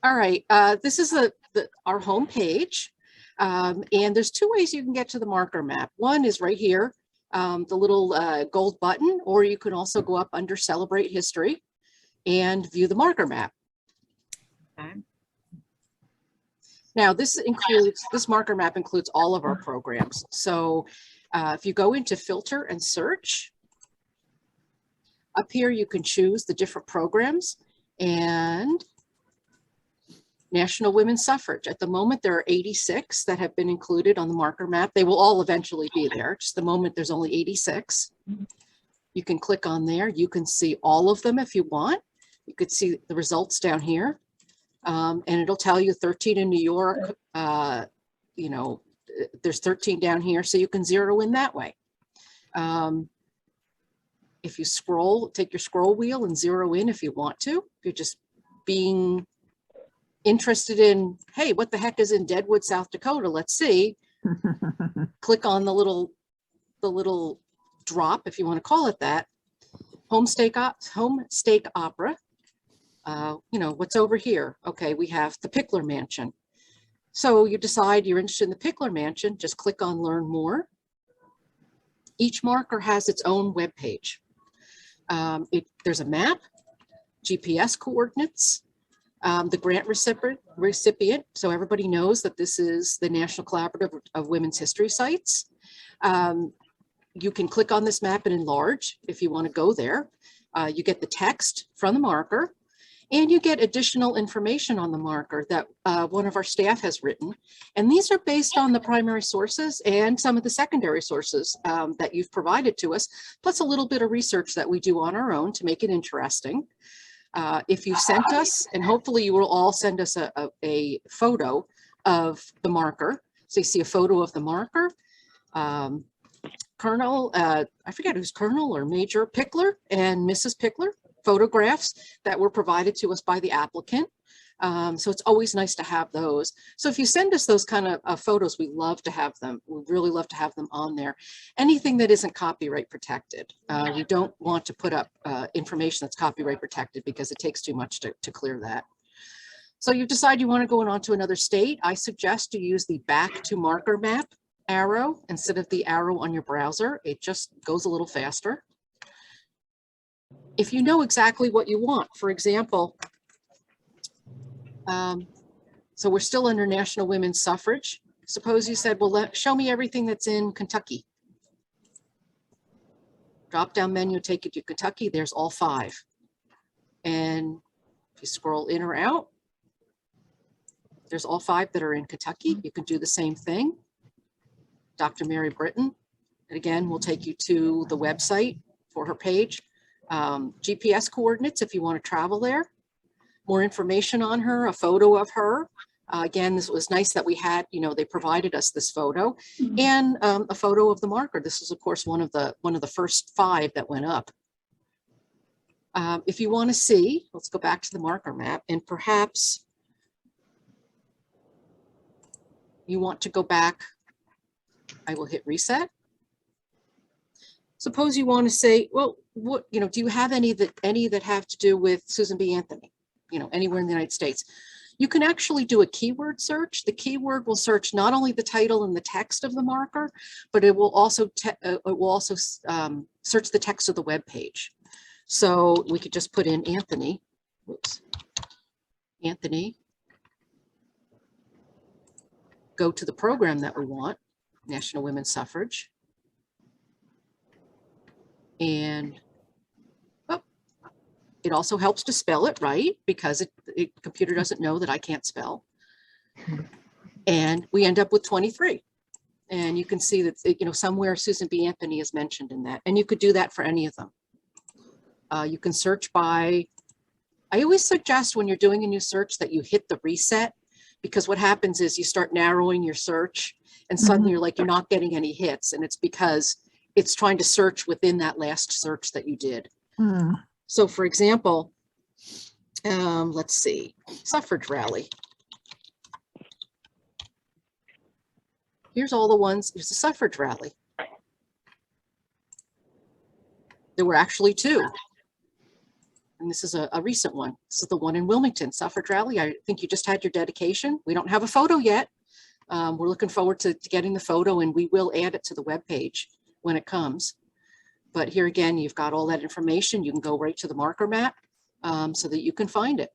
All right, this is our home page, and there's two ways you can get to the marker map. One is right here, the little gold button, or you can also go up under Celebrate History and view the marker map. Okay. Now, this marker map includes all of our programs. So if you go into Filter and Search, up here you can choose the different programs, and National Women's Suffrage. At the moment, there are 86 that have been included on the marker map. They will all eventually be there. Just the moment, there's only 86. You can click on there. You can see all of them if you want. You could see the results down here. And it'll tell you 13 in New York. You know, there's 13 down here, so you can zero in that way. If you scroll, take your scroll wheel and zero in if you want to. If you're just being interested in, hey, what the heck is in Deadwood, South Dakota? Let's see. Click on the little drop, if you want to call it that. Home Stake Opera. You know, what's over here? Okay, we have the Pickler Mansion. So you decide you're interested in the Pickler Mansion, just click on Learn More. Each marker has its own web page. There's a map, GPS coordinates, the grant recipient, so everybody knows that this is the National Collaborative of Women's History Sites. You can click on this map and enlarge if you want to go there. You get the text from the marker, and you get additional information on the marker that one of our staff has written. And these are based on the primary sources and some of the secondary sources that you've provided to us, plus a little bit of research that we do on our own to make it interesting. If you sent us, and hopefully you will all send us a photo of the marker. So you see a photo of the marker. Colonel, I forget who's Colonel or Major Pickler and Mrs. Pickler, photographs that were provided to us by the applicant. So it's always nice to have those. So if you send us those kind of photos, we love to have them. We really love to have them on there. Anything that isn't copyright protected. We don't want to put up information that's copyright protected because it takes too much to clear that. So you decide you want to go on to another state. I suggest you use the back to marker map arrow instead of the arrow on your browser. It just goes a little faster. If you know exactly what you want, for example, so we're still under National Women's Suffrage. Suppose you said, well, show me everything that's in Kentucky. Drop down menu, take you to Kentucky. There's all 5. And if you scroll in or out, there's all 5 that are in Kentucky. You can do the same thing. Dr. Mary Britton, and again, we'll take you to the website for her page. GPS coordinates if you want to travel there. More information on her, a photo of her. Again, this was nice that we had, you know, they provided us this photo and a photo of the marker. This is, of course, one of the first 5 that went up. If you want to see, let's go back to the marker map, and perhaps you want to go back. I will hit reset. Suppose you want to say, well, what, you know, do you have any that have to do with Susan B. Anthony, you know, anywhere in the United States? You can actually do a keyword search. The keyword will search not only the title and the text of the marker, but it will also search the text of the web page. So we could just put in Anthony. Whoops. Anthony. Go to the program that we want, National Women's Suffrage. And it also helps to spell it right, because the computer doesn't know that I can't spell. And we end up with 23. And you can see that, you know, somewhere Susan B. Anthony is mentioned in that. And you could do that for any of them. You can search by, I always suggest when you're doing a new search that you hit the reset, because what happens is you start narrowing your search and suddenly you're like, you're not getting any hits. And it's because it's trying to search within that last search that you did. So for example, let's see, suffrage rally. Here's all the ones, here's the suffrage rally. There were actually 2. and this is a recent one. This is the one in Wilmington, Suffrage Rally. I think you just had your dedication. We don't have a photo yet. We're looking forward to getting the photo, and we will add it to the webpage when it comes. But here again, you've got all that information. You can go right to the marker map so that you can find it.